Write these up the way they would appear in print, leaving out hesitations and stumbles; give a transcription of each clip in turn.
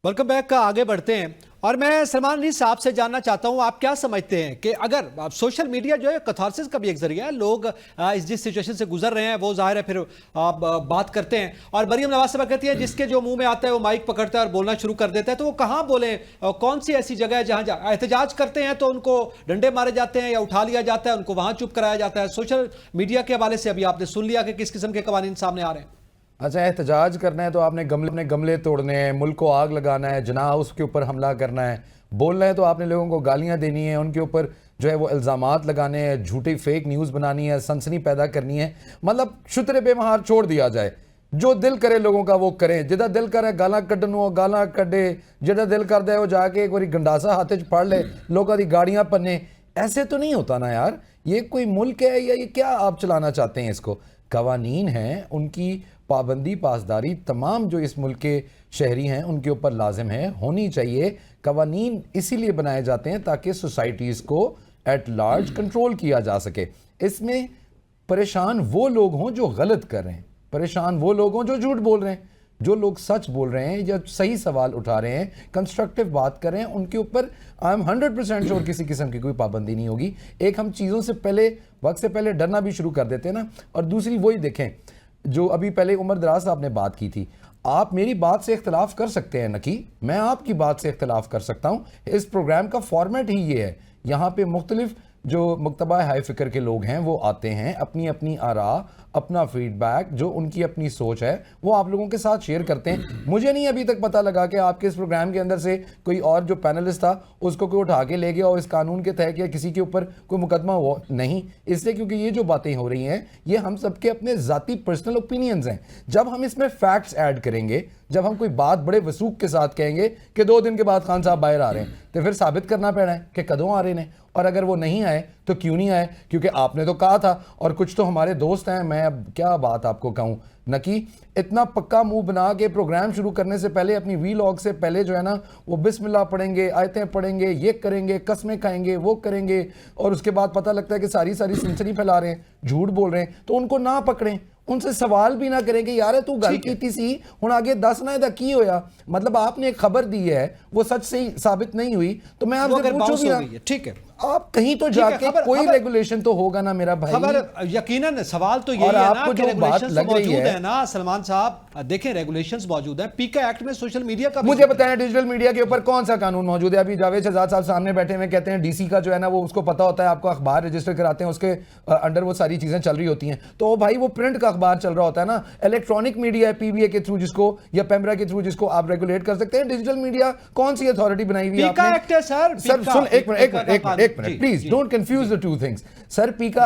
Welcome back का आगे बढ़ते हैं और मैं सलमान अली साहब से जानना चाहता हूं, आप क्या समझते हैं कि अगर सोशल मीडिया जो है कैथारसिस का भी एक जरिया है, लोग इस जिस सिचुएशन से गुजर रहे हैं वो जाहिर है फिर बात करते हैं और मरियम नवाज साहब कहती है जिसके जो मुंह में आता है वो माइक पकड़ता है और बोलना शुरू कर देता है, तो वो कहाँ बोले, कौन सी ऐसी जगह है जहाँ एहतजाज करते हैं तो उनको डंडे मारे जाते हैं या उठा लिया जाता है, उनको वहाँ चुप कराया जाता है। सोशल मीडिया के हवाले से अभी आपने सुन लिया कि किस किस्म के कवानीन सामने आ रहे हैं। अच्छा, एहतजाज करना है तो आपने गमले तोड़ने हैं, मुल्क को आग लगाना है, जना हाउस के ऊपर हमला करना है, बोलना है तो आपने लोगों को गालियां देनी है, उनके ऊपर जो है वो इल्ज़ामात लगाने हैं, झूठी फेक न्यूज़ बनानी है, सनसनी पैदा करनी है, मतलब शुतरे बेमहार छोड़ दिया जाए। जो दिल करे लोगों का वो करें, जिदा दिल करे गालां कड्डन वो गालां कड्डे, जिदा दिल करदा है वो जाके एक बारी गंडासा हाथ च फड़ ले, लोगों दी गाड़ियां भन्ने। ऐसे तो नहीं होता ना यार, ये कोई मुल्क है या ये क्या आप चलाना चाहते हैं इसको? कवानीन हैं, उनकी पाबंदी पासदारी तमाम जो इस मुल्क के शहरी हैं उनके ऊपर लाजिम है, होनी चाहिए। कवानीन इसीलिए बनाए जाते हैं ताकि सोसाइटीज़ को एट लार्ज कंट्रोल किया जा सके। इसमें परेशान वो लोग हों जो गलत कर रहे हैं, परेशान वो लोग हों जो झूठ बोल रहे हैं, जो लोग सच बोल रहे हैं या सही सवाल उठा रहे हैं, कंस्ट्रक्टिव बात कर रहे हैं, उनके ऊपर आई एम 100% श्योर किसी किस्म की कोई पाबंदी नहीं होगी। एक हम चीज़ों से पहले, वक्त से पहले डरना भी शुरू कर देते हैं ना। और दूसरी वही देखें जो अभी पहले उमर दराज साहब ने बात की थी, आप मेरी बात से इख्तलाफ कर सकते हैं नकी, मैं आपकी बात से इख्तलाफ कर सकता हूँ। इस प्रोग्राम का फॉर्मेट ही ये है, यहाँ पे मुख्तलिफ जो मकतबा हाई फिक्र के लोग हैं वो आते हैं, अपनी अपनी आरा, अपना फीडबैक, जो उनकी अपनी सोच है वो आप लोगों के साथ शेयर करते हैं। मुझे नहीं अभी तक पता लगा कि आपके इस प्रोग्राम के अंदर से कोई और जो पैनलिस्ट था उसको कोई उठा के ले गया और इस कानून के तहत या किसी के ऊपर कोई मुकदमा हुआ नहीं, इसलिए क्योंकि ये जो बातें हो रही हैं ये हम सबके अपने ज़ाती पर्सनल ओपिनियंस हैं। जब हम इसमें फैक्ट्स ऐड करेंगे, जब हम कोई बात बड़े वसूख के साथ कहेंगे कि 2 दिन के बाद खान साहब बाहर आ रहे हैं, तो फिर साबित करना पड़ा है कि कदों आ रहे हैं, और अगर वो नहीं आए तो क्यों नहीं आए, क्योंकि आपने तो कहा था। और कुछ तो हमारे दोस्त हैं, मैं अब क्या बात आपको कहूँ नकी, इतना पक्का मुंह बना के प्रोग्राम शुरू करने से पहले, अपनी वीलॉग से पहले जो है ना वो बिस्मिल्लाह पढ़ेंगे, आयतें पढ़ेंगे, ये करेंगे, कसमें खाएंगे, वो करेंगे, और उसके बाद पता लगता है कि सारी सनसनी फैला रहे हैं, झूठ बोल रहे हैं। तो उनको ना पकड़ें, उनसे सवाल भी ना करें कि यार तू गल की सी हुण आगे दस ना इहदा की होया। मतलब आपने एक खबर दी है वो सच से साबित नहीं हुई तो मैं आपसे पूछूं भी ना, ठीक है, आप कहीं तो जाके कोई रेगुलेशन तो होगा ना मेरा भाई। खबर यकीनन सवाल तो यही है ना कि रेगुलेशंस तो मौजूद है ना सलमान साहब, देखें रेगुलेशंस मौजूद है। पीका एक्ट में सोशल मीडिया का मुझे बताएं डिजिटल मीडिया के ऊपर कौन सा कानून मौजूद है? अभी जावेद शहजाद साहब सामने बैठे हुए कहते हैं डीसी का जो है ना वो उसको पता होता है, आपको अखबार रजिस्टर कराते हैं, उसके अंडर वो सारी चीजें चल रही होती हैं। तो भाई वो प्रिंट का अखबार चल रहा होता है ना, इलेक्ट्रॉनिक मीडिया है पीबीए के थ्रू जिसको या पेमरा के थ्रू जिसको आप रेगुलेट कर सकते हैं। डिजिटल मीडिया कौन सी अथॉरिटी बनाई हुई है आपने? पीका एक्ट है सर। सर सुन एक minute please don't confuse the two things. Sir पीका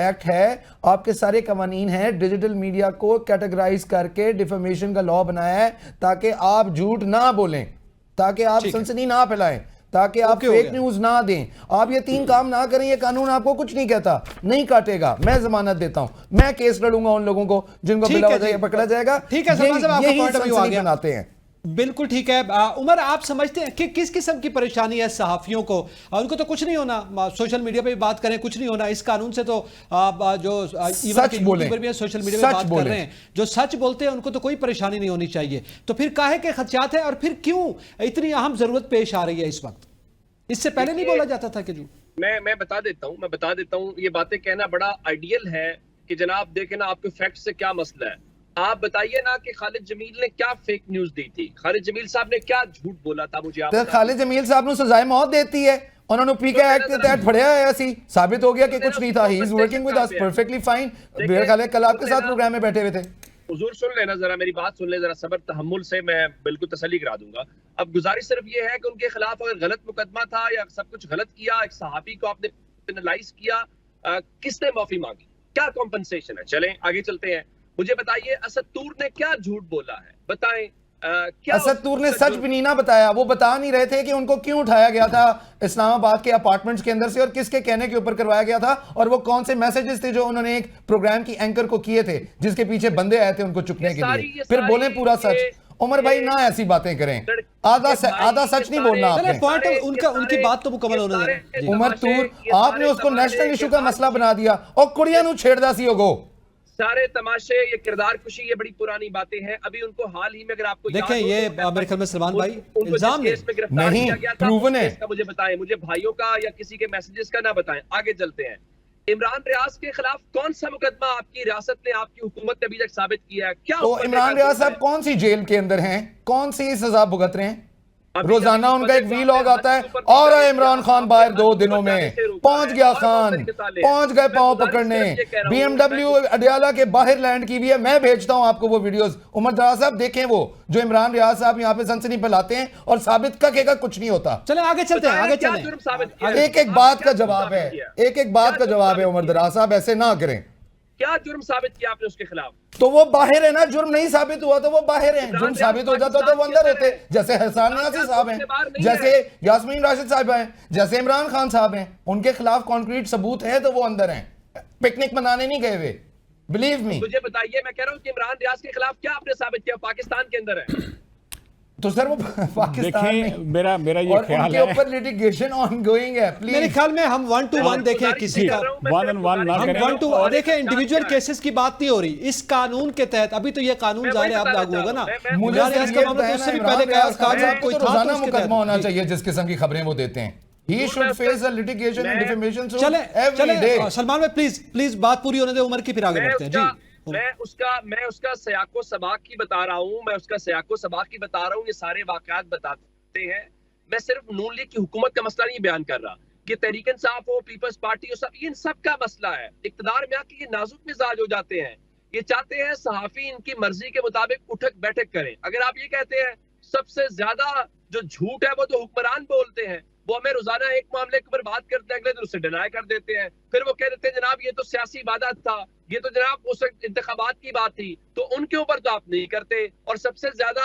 एक्ट है, आपके सारे कवानीन हैं, डिजिटल मीडिया को कैटेगराइज करके डिफेमेशन का लॉ बनाया है ताकि आप झूठ ना बोलें, ताकि आप सनसनी ना फैलाएं, ताकि आप फेक न्यूज ना दें। आप ये 3 काम ना करें, ये कानून आपको कुछ नहीं कहता, नहीं काटेगा। मैं जमानत देता हूं, मैं केस लड़ूंगा उन लोगों को जिनको बिला वजह पकड़ा जाएगा। ठीक है, यही सनसनी बनाते हैं। बिल्कुल ठीक है। उमर, आप समझते हैं कि किस किस्म की परेशानी है सहाफियों को? उनको तो कुछ नहीं होना, सोशल मीडिया पे भी बात करें कुछ नहीं होना इस कानून से। तो जो सच बोलें, भी सोशल मीडिया पे बात कर रहे हैं, जो सच बोलते हैं उनको तो कोई परेशानी नहीं होनी चाहिए। तो फिर काहे के खदशात है और फिर क्यों इतनी अहम जरूरत पेश आ रही है इस वक्त? इससे पहले नहीं बोला जाता था कि जो मैं बता देता हूं ये बातें कहना बड़ा आइडियल है कि जनाब देखें ना आपके फैक्ट से क्या मसला है। आप बताइए ना कि खालिद जमील ने क्या फेक न्यूज दी थी, खालिद जमील साहब ने क्या झूठ बोला था मुझे आप? खालिद जमील साहब ने सजाए मौत देती है, उन्होंने पीका एक्ट के तहत फड़या है, ऐसी साबित हो गया कि कुछ नहीं था। He is working with us perfectly fine. मेरा ख्याल है कल आपके साथ प्रोग्राम में बैठे हुए थे। हुजूर सुन लेना जरा, मेरी बात सुन ले जरा, सब्र तहम्मुल से, मैं बिल्कुल तसल्ली करा दूंगा। अब गुजारिश सिर्फ ये है कि उनके खिलाफ अगर गलत मुकदमा था या सब कुछ गलत किया, एक सहाफी को आपने पेनलाइज किया, किसने माफी मांगी, क्या कॉम्पनसेशन है? चलें आगे चलते हैं। मुझे बताइए असद तूर ने क्या झूठ बोला है, बताएं। असद तूर ने सच भी नहीं ना बताया, वो बता नहीं रहे थे कि उनको क्यों उठाया गया था इस्लामाबाद के अपार्टमेंट्स के अंदर से और किसके कहने के ऊपर करवाया गया था, और वो कौन से मैसेजेस थे जो उन्होंने एक प्रोग्राम की एंकर को किए थे जिसके पीछे बंदे आए थे उनको चुपने के लिए। फिर बोले पूरा सच। उमर भाई ना ऐसी बातें करें, आधा सच नहीं बोलना आपने। उनकी बात तो मुकम्मल होने दें। उमर तूर आपने उसको नेशनल इशू का मसला बना दिया और कुड़ियां नू छेड़दा सी होगो। सारे तमाशे, ये किरदार कुशी, ये बड़ी पुरानी बातें हैं। अभी उनको हाल ही में अगर आपको देखें, याद हो ये तो मेरे ख्याल में सलमान भाई उनको जिस इल्जाम केस में गिरफ्तार नहीं, किया गया था, proven उस है। केस का मुझे बताएं, मुझे भाइयों का या किसी के मैसेजेस का ना बताएं। आगे चलते हैं। इमरान रियाज के खिलाफ कौन सा मुकदमा आपकी रियासत ने, आपकी हुकूमत ने अभी तक साबित किया है? क्या तो उस पर इमरान देखा रियाज साहब है? कौन सी जेल के अंदर हैं, कौन सी सजा भुगत रहे हैं? अभी रोजाना अभी उनका एक फतेह वीलॉग साहब आता है, ने ऊपर और बताया इमरान कि खान आपने बाहर हद 2 ऊपर दिनों जाने में से रोका पहुंच है गया और बहुत खान, सारी मिसालें हैं। पहुंच गए मैं पांव गुजारिश पकड़ने, सिर्फ ये कह रहा हूं, BMW अडियाला के बाहर लैंड की हुई है। मैं भेजता हूं आपको वो वीडियोस। उमर दराज साहब देखें वो जो इमरान रियाज साहब यहाँ पे सनसनी फैलाते हैं, और साबित का कुछ नहीं होता। चले आगे चलते हैं, आगे क्या चलें। जुर्म साबित किया? एक एक बात का जवाब है, एक एक बात का जवाब है। उमर दराज साहब ऐसे ना करें। क्या जुर्म साबित किया आपने उसके खिलाफ? तो वो बाहर है ना, जुर्म नहीं साबित हुआ तो वो बाहर है, जुर्म साबित हो जाता तो वो अंदर होते। जैसे हसन यासी साहब हैं, जैसे यास्मीन राशिद साहब हैं, जैसे इमरान खान साहब हैं, उनके खिलाफ कॉन्क्रीट सबूत है तो वो अंदर हैं, पिकनिक मनाने नहीं गए हुए। Believe me. मुझे बताइए, मैं कह रहा हूँ कि इमरान रियाज के खिलाफ क्या आपने साबित किया? पाकिस्तान के अंदर है। तो सर वो पाकिस्तान देखें, में मेरा ये और ख्याल उनके है, ऊपर लिटिगेशन ऑनगोइंग है। मेरे प्लीज ख्याल में हम 1 to 1 देखें किसी का, वन एंड वन ना हम करें। 1 to देखें, इंडिविजुअल केसेस की बात नहीं हो रही इस कानून के तहत। अभी तो ये कानून मैं जाहिर है वही अब लागू बताना होगा ना। चाह रहा हूं। मुझे इमरान सिर्फ रियाज ये का मामला तो बताना उससे भी इमरान पहले रियाज कयास खान साहब को कोई तो था तो रोजाना उसके मुकदमा होना तहत। चाहिए जिस किस्म की खबरें वो देते हैं। He should face a litigation and defamation suit चले every day. सलमान भाई प्लीज बात पूरी होने दे उमर की, फिर आगे बढ़ते हैं जी। मैं उसका सयाको सबाक की बता रहा हूँ, मैं उसका सयाको सबाक की बता रहा हूँ। ये सारे वाकयात बताते हैं। मैं सिर्फ नून लीग की हुकूमत का मसला नहीं बयान कर रहा। ये तहरीक इंसाफ हो, पीपल्स पार्टी हो, सब इन सब का मसला है। इक्तदार में आके ये नाजुक मिजाज हो जाते हैं। ये चाहते हैं सहाफी इनकी मर्जी के मुताबिक उठक बैठक करें। अगर आप ये कहते हैं सबसे ज्यादा जो झूठ है वो तो हुक्मरान बोलते हैं, वो हमें रोजाना एक मामले के ऊपर बात करते हैं, अगले दिन उसे डिनाई कर देते हैं, फिर वो कह देते हैं जनाब ये तो सियासी वादा था, ये तो जनाब उस इंतखाबात की बात थी, तो उनके ऊपर तो आप नहीं करते। और सबसे ज्यादा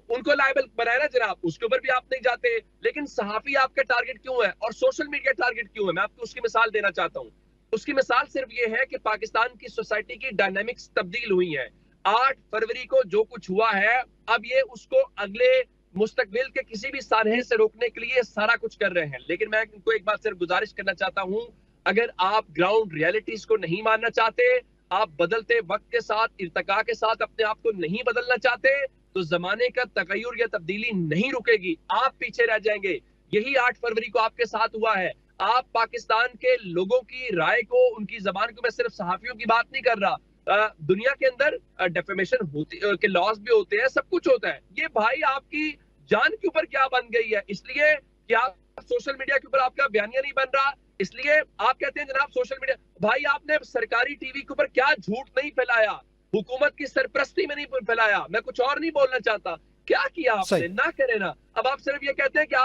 उनको लायबल बनाया ना जनाब, उसके ऊपर भी आप नहीं जाते। लेकिन सहाफी आपका टारगेट क्यों है और सोशल मीडिया टारगेट क्यों है? मैं आपको उसकी मिसाल देना चाहता हूँ। उसकी मिसाल सिर्फ ये है कि पाकिस्तान की सोसाइटी की डायनामिक्स तब्दील हुई है। 8 फरवरी को जो कुछ हुआ है, अब ये उसको अगले मुस्तकबिल के किसी भी सानहे से रोकने के लिए सारा कुछ कर रहे हैं। लेकिन मैं इनको एक बात सिर्फ गुजारिश करना चाहता हूं, अगर आप ग्राउंड रियलिटीज को नहीं मानना चाहते, आप बदलते वक्त के साथ, इर्तका के साथ अपने आप को नहीं बदलना चाहते, तो जमाने का तगय्युर या तब्दीली नहीं रुकेगी, आप पीछे रह जाएंगे। यही 8 फरवरी को आपके साथ हुआ है। आप पाकिस्तान के लोगों की राय को, उनकी जबान को, मैं सिर्फ सहाफियों की बात नहीं कर रहा, दुनिया के अंदर डेफेमेशन होती के लॉस भी होते हैं, सब कुछ होता है। ये भाई आपकी जान के ऊपर क्या बन गई है? इसलिए कि आप सोशल मीडिया के ऊपर आपका बयानिया नहीं बन रहा, इसलिए आप कहते हैं जनाब सोशल मीडिया। भाई आपने सरकारी टीवी के ऊपर क्या झूठ नहीं फैलाया, हुकूमत की सरपरस्ती में नहीं फैलाया। मैं कुछ और नहीं बोलना चाहता, क्या किया आपने? ना करे ना। अब आप सिर्फ ये कहते हैं कि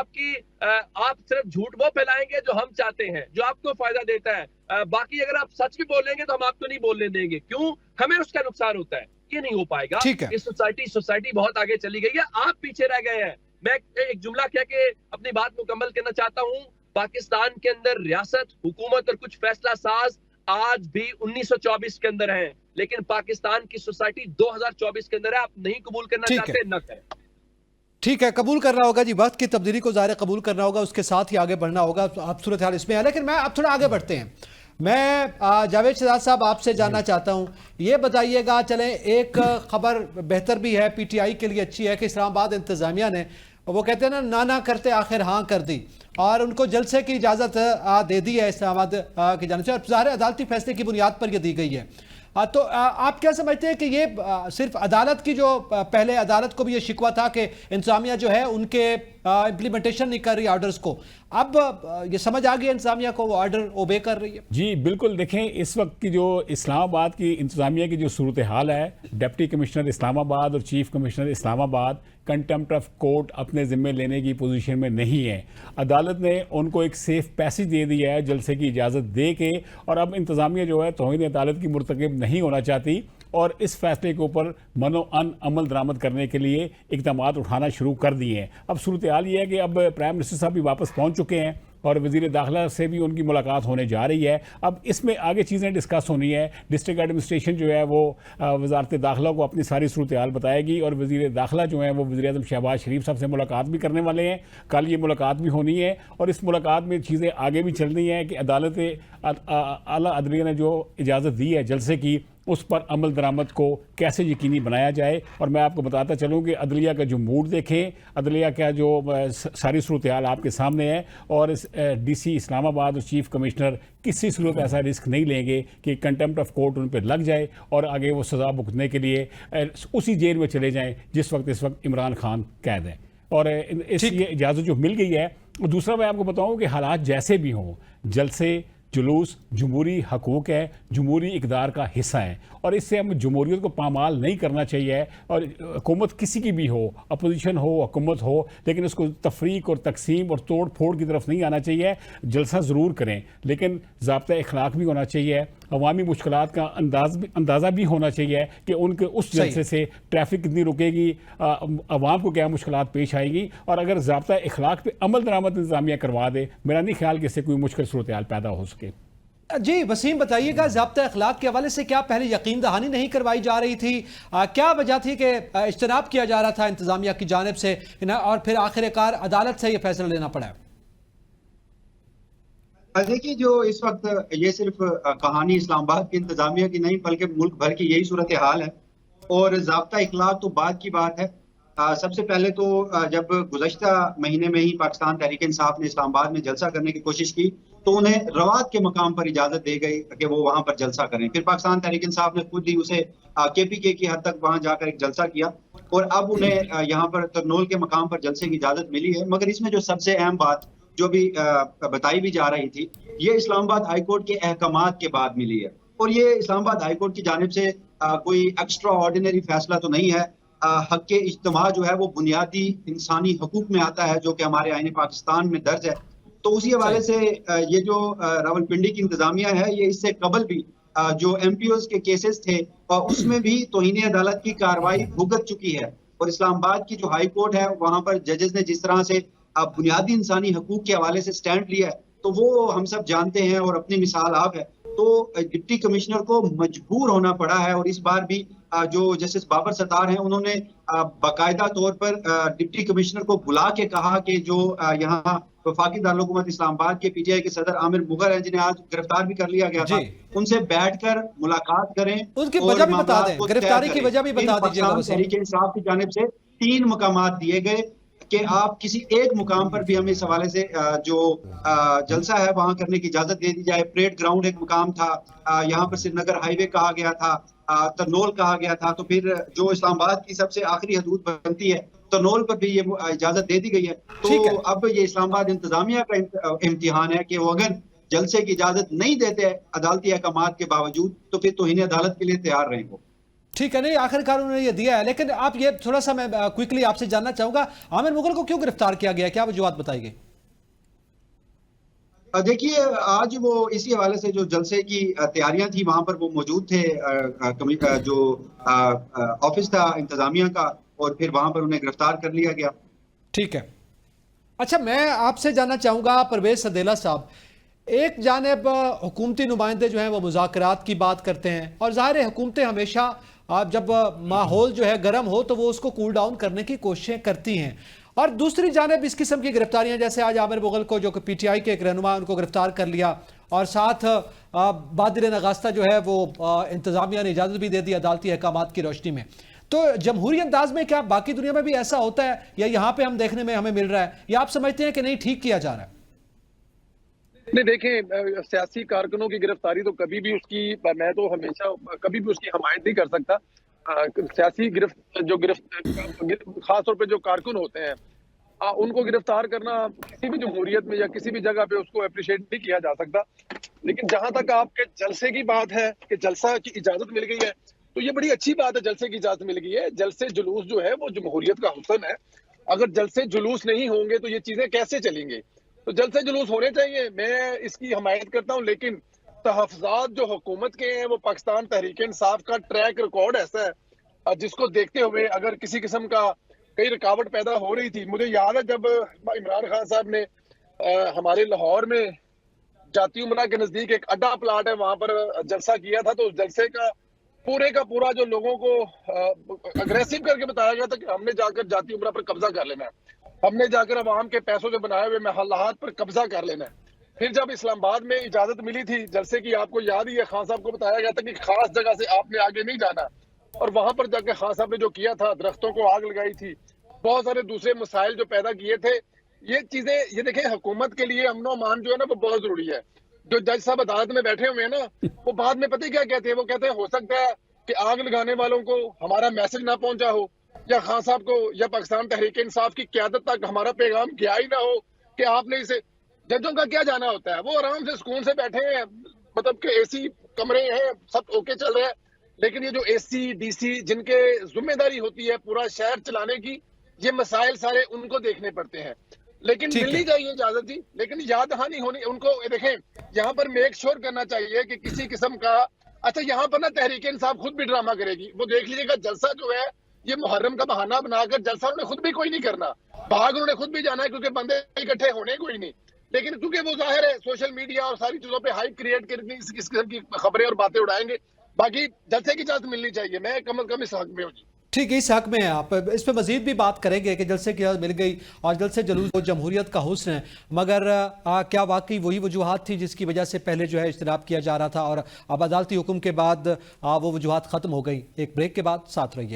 आप सिर्फ झूठ वो फैलाएंगे जो हम चाहते हैं, जो आपको फायदा देता है। बाकी अगर आप सच भी बोलेंगे तो हम आपको नहीं बोलने देंगे। क्यों? हमें उसका नुकसान होता है। ये नहीं हो पाएगा। ये सोसाइटी बहुत आगे चली गई है, आप पीछे रह गए हैं। मैं एक जुमला कह के अपनी बात मुकम्मल करना चाहता हूँ। पाकिस्तान के अंदर रियासत, हुकूमत और कुछ फैसला साज आज भी 1924 के अंदर हैं, लेकिन पाकिस्तान की सोसाइटी 2024 के अंदर है। आप नहीं कबूल करना चाहते, न करें। ठीक है, कबूल करना होगा जी, वक्त की तब्दीली को ज़ाहिर कबूल करना होगा, उसके साथ ही आगे बढ़ना होगा। आप सूरत हाल इसमें है, लेकिन मैं अब थोड़ा आगे बढ़ते हैं। मैं जावेद शहजाद साहब आपसे जानना चाहता हूं, ये बताइएगा, चलें एक खबर बेहतर भी है, पीटीआई के लिए अच्छी है कि इस्लामाबाद इंतज़ामिया ने, वो कहते हैं ना करते आखिर हाँ कर दी और उनको जलसे की इजाज़त दे दी है इस्लामाबाद की जानिब से, और ज़ाहिर अदालती फैसले की बुनियाद पर यह दी गई है। तो आप क्या समझते हैं कि ये सिर्फ अदालत की, जो पहले अदालत को भी ये शिकवा था कि इंतज़ामिया जो है उनके इम्प्लीमेंटेशन नहीं कर रही ऑर्डर्स को, अब ये समझ आ गया इंतज़ामिया को वो ऑर्डर ओबे कर रही है? जी बिल्कुल। देखें, इस वक्त की जो इस्लामाबाद की इंतज़ामिया की जो सूरत हाल है, डिप्टी कमिश्नर इस्लामाबाद और chief commissioner Islamabad contempt of court अपने ज़िम्मे लेने की पोजीशन में नहीं है। अदालत ने उनको एक सेफ पैसेज दे दिया है जलसे की इजाज़त दे के, और अब इंतज़ामिया जो है तौहीन अदालत की मुर्तकिब नहीं होना चाहती और इस फैसले के ऊपर अमल दरामद करने के लिए इक़दाम उठाना शुरू कर दिए हैं। अब सूरत हाल ये है कि अब प्राइम मिनिस्टर साहब भी वापस पहुँच चुके हैं और वज़ीर दाखिला से भी उनकी मुलाकात होने जा रही है। अब इसमें आगे चीज़ें डिस्कस होनी है। डिस्ट्रिक्ट एडमिनिस्ट्रेशन जो है वो वज़ारत दाखिला को अपनी सारी सूरत हाल बताएगी और वज़ीर दाखिला जो है वो वज़ीर आज़म शहबाज शरीफ साहब से मुलाकात भी करने वाले हैं। कल ये मुलाकात भी होनी है और इस मुलाकात में चीज़ें आगे भी चलनी है कि अदालत आला अदलिया ने जो इजाज़त दी है जलसे की, اس پر عمل درآمد کو کیسے یقینی بنایا جائے. اور میں آپ کو بتاتا چلوں کہ عدلیہ کا جو موڈ دیکھیں, عدلیہ کا جو ساری صورتحال آپ کے سامنے ہے, اور ڈی سی اسلام آباد اور چیف کمشنر کسی صورت ایسا رسک نہیں لیں گے کہ کنٹمپٹ آف کورٹ ان پہ لگ جائے اور آگے وہ سزا بھگتنے کے لیے اسی جیل میں چلے جائیں جس وقت اس وقت عمران خان قید ہے. اور اس یہ اجازت جو مل گئی ہے. دوسرا میں آپ کو بتاؤں کہ حالات جیسے بھی ہوں, جلسے جلوس جمہوری حقوق ہے, جمہوری اقدار کا حصہ ہے, اور اس سے ہم جمہوریت کو پامال نہیں کرنا چاہیے. اور حکومت کسی کی بھی ہو, اپوزیشن ہو, حکومت ہو, لیکن اس کو تفریق اور تقسیم اور توڑ پھوڑ کی طرف نہیں آنا چاہیے. جلسہ ضرور کریں لیکن ضابطہ اخلاق بھی ہونا چاہیے, عوامی مشکلات کا اندازہ بھی ہونا چاہیے کہ ان کے اس جلسے سے ٹریفک کتنی رکے گی, عوام کو کیا مشکلات پیش آئے گی. اور اگر ضابطہ اخلاق پہ عمل درآمد انتظامیہ کروا دے, میرا نہیں خیال کہ اس سے کوئی مشکل صورتحال پیدا ہو سکے. جی وسیم بتائیے گا, ضابطہ اخلاق کے حوالے سے کیا پہلے یقین دہانی نہیں کروائی جا رہی تھی؟ کیا وجہ تھی کہ اجتناب کیا جا رہا تھا انتظامیہ کی جانب سے, اور پھر آخر کار عدالت سے یہ فیصلہ لینا پڑا؟ دیکھیے, جو اس وقت یہ صرف کہانی اسلام آباد کی انتظامیہ کی نہیں بلکہ ملک بھر کی یہی صورتحال ہے. اور ضابطہ اخلاق تو بعد کی بات ہے. سب سے پہلے تو جب گزشتہ مہینے میں ہی پاکستان تحریک انصاف نے اسلام آباد میں جلسہ کرنے کی کوشش کی تو انہیں روات کے مقام پر اجازت دی گئی کہ وہ وہاں پر جلسہ کریں. پھر پاکستان تحریک انصاف نے خود ہی اسے کے پی کے کی حد تک وہاں جا کر ایک جلسہ کیا, اور اب انہیں یہاں پر ترنول کے مقام پر جلسے کی اجازت ملی ہے. مگر اس میں جو سب سے اہم بات جو بھی بتائی بھی جا رہی تھی, یہ اسلام آباد ہائی کورٹ کے احکامات کے بعد ملی ہے. اور یہ اسلام آباد ہائی کورٹ کی جانب سے کوئی ایکسٹرا آرڈینری فیصلہ تو نہیں ہے. حق کے اجتماع جو ہے وہ بنیادی انسانی حقوق میں آتا ہے جو کہ ہمارے آئین پاکستان میں درج ہے. تو اسی حوالے سے یہ جو راولپنڈی کی انتظامیہ ہے, یہ اس سے قبل بھی جو ایم پی اوز کے کیسز تھے اس میں بھی توہین عدالت کی کارروائی بھگت چکی ہے. اور اسلام آباد کی جو ہائی کورٹ ہے وہاں پر ججز نے جس طرح سے بنیادی انسانی حقوق کے حوالے سے سٹینڈ لیا ہے تو وہ ہم سب جانتے ہیں اور اپنی مثال آپ ہے. تو ڈپٹی کمشنر کو مجبور ہونا پڑا ہے, اور اس بار بھی جو جسٹس بابر ستار ہیں انہوں نے باقاعدہ طور پر ڈپٹی کمشنر کو بلا کے کہا کہ جو یہاں وفاقی دارالحکومت اسلام آباد کے پی ٹی آئی کے صدر عامر مغر ہیں جنہیں آج گرفتار بھی کر لیا گیا تھا, ان سے بیٹھ کر ملاقات کریں. ان کی وجہ بھی بتا دیں, گرفتاری کی وجہ بھی بتا دیجیے گا. تحریک انصاف کی جانب سے 3 مقامات دیے گئے کہ آپ کسی ایک مقام پر بھی ہمیں اس حوالے سے جو جلسہ ہے وہاں کرنے کی اجازت دے دی جائے. پریڈ گراؤنڈ ایک مقام تھا, یہاں پر سری نگر ہائی وے کہا گیا تھا, ترنول کہا گیا تھا. تو پھر جو اسلام آباد کی سب سے آخری حدود بنتی ہے ترنول پر بھی یہ اجازت دے دی گئی ہے. تو اب یہ اسلام آباد انتظامیہ کا امتحان ہے کہ وہ اگر جلسے کی اجازت نہیں دیتے عدالتی احکامات کے باوجود تو پھر توہین عدالت کے لیے تیار رہیں گے. ٹھیک ہے, نہیں آخر کار انہوں نے یہ دیا ہے, لیکن آپ یہ تھوڑا سا میں کوئکلی آپ سے جاننا چاہوں گا, عامر مغل کو کیوں گرفتار کیا گیا, کیا وجوہات بتائی گئی؟ دیکھیے, آج وہ اسی حوالے سے جو جلسے کی تیاریاں تھی وہاں پر وہ موجود تھے, جو آفس تھا انتظامیہ کا, اور پھر وہاں پر انہیں گرفتار کر لیا گیا. ٹھیک ہے. اچھا, میں آپ سے جاننا چاہوں گا پرویز سدیلہ صاحب, ایک جانب حکومتی نمائندے جو ہیں وہ مذاکرات کی بات کرتے ہیں, اور ظاہر ہے حکومتیں ہمیشہ جب ماحول جو ہے گرم ہو تو وہ اس کو کول ڈاؤن کرنے کی کوششیں کرتی ہیں, اور دوسری جانب اس قسم کی گرفتاریاں جیسے آج عامر مغل کو جو کہ پی ٹی آئی کے ایک رہنما ان کو گرفتار کر لیا, اور ساتھ بادر نگاستہ جو ہے وہ انتظامیہ نے اجازت بھی دے دی عدالتی احکامات کی روشنی میں. تو جمہوری انداز میں کیا باقی دنیا میں بھی ایسا ہوتا ہے, یا یہاں پہ ہم دیکھنے میں ہمیں مل رہا ہے, یا آپ سمجھتے ہیں کہ نہیں ٹھیک کیا جا رہا ہے؟ نہیں, دیکھیں, سیاسی کارکنوں کی گرفتاری تو کبھی بھی اس کی, میں تو ہمیشہ کبھی بھی اس کی حمایت نہیں کر سکتا. سیاسی خاص طور پہ جو کارکن ہوتے ہیں ان کو گرفتار کرنا کسی بھی جمہوریت میں یا کسی بھی جگہ پہ اس کو اپریشیٹ نہیں کیا جا سکتا. لیکن جہاں تک آپ کے جلسے کی بات ہے کہ جلسہ کی اجازت مل گئی ہے تو یہ بڑی اچھی بات ہے, جلسے کی اجازت مل گئی ہے. جلسے جلوس جو ہے وہ جمہوریت کا حسن ہے. اگر جلسے جلوس نہیں ہوں گے تو یہ چیزیں کیسے چلیں گے؟ تو جلسے جلوس ہونے چاہیے, میں اس کی حمایت کرتا ہوں. لیکن تحفظات جو حکومت کے ہیں وہ پاکستان تحریک انصاف کا ٹریک ریکارڈ ایسا ہے جس کو دیکھتے ہوئے اگر کسی قسم کا کئی رکاوٹ پیدا ہو رہی تھی. مجھے یاد ہے جب عمران خان صاحب نے ہمارے لاہور میں جاتی عمرہ کے نزدیک ایک اڈا پلاٹ ہے وہاں پر جلسہ کیا تھا, تو اس جلسے کا پورا جو لوگوں کو اگریسو کر کے بتایا گیا تھا کہ ہم نے جا کر جاتی عمرہ پر قبضہ کر لینا ہے, ہم نے جا کر عوام کے پیسوں سے بنائے ہوئے محلات پر قبضہ کر لینا ہے. फिर जब इस्लामाबाद में इजाजत मिली थी जलसे की, आपको याद ही है, खान साहब को बताया गया था कि खास जगह से आपने आगे नहीं जाना, और वहां पर जाकर खान साहब ने जो किया था, दरख्तों को आग लगाई थी, बहुत सारे दूसरे मसाइल जो पैदा किए थे, ये चीजें, ये देखें, हुकूमत के लिए अमन अमान जो है ना वो बहुत जरूरी है। जो जज साहब अदालत में बैठे हुए हैं ना, वो बाद में पता है क्या कहते हैं, वो कहते हैं हो सकता है कि आग लगाने वालों को हमारा मैसेज ना पहुंचा हो, या खान साहब को या पाकिस्तान तहरीक इंसाफ की क्यादत तक हमारा पैगाम गया ही ना हो कि आपने इसे। जजों का क्या जाना होता है, वो आराम से सुकून से बैठे हैं, मतलब कि एसी कमरे हैं, सब ओके चल रहा है, लेकिन ये जो एसी डीसी जिनके जिम्मेदारी होती है पूरा शहर चलाने की, ये मसाइल सारे उनको देखने पड़ते हैं। लेकिन ठीक मिलनी है। चाहिए इजाजत जी, लेकिन याद दहानी होनी उनको, देखें यहाँ पर मेक श्योर करना चाहिए कि किसी किस्म का, अच्छा यहाँ पर ना तहरीक इंसाफ खुद भी ड्रामा करेगी, वो देख लीजिएगा जलसा जो है ये मुहर्रम का बहाना बनाकर जलसा उन्होंने खुद भी कोई नहीं करना, भाग उन्होंने खुद भी जाना है, क्योंकि बंदे इकट्ठे होने कोई नहीं, लेकिन क्योंकि वो जाहिर है सोशल मीडिया और सारी चीजों पे हाइप क्रिएट करके इस किस्म की खबरें और बातें उड़ाएंगे। बाकी जलसे की इजाजत मिलनी चाहिए, मैं कम से कम इस हक में हूँ जी। ठीक है, इस हक में है आप, इस पे मजीद भी बात करेंगे कि जलसे की इजाज़त मिल गई और जलसे जुलूस वो जमहूरियत का हुस्न है, मगर क्या वाकई वही वजूहात थी जिसकी वजह से पहले जो है इज्तनाब किया जा रहा था और अब अदालती हुक्म के बाद वो वजूहात ख़त्म हो गई? एक ब्रेक के बाद साथ रहिएगा।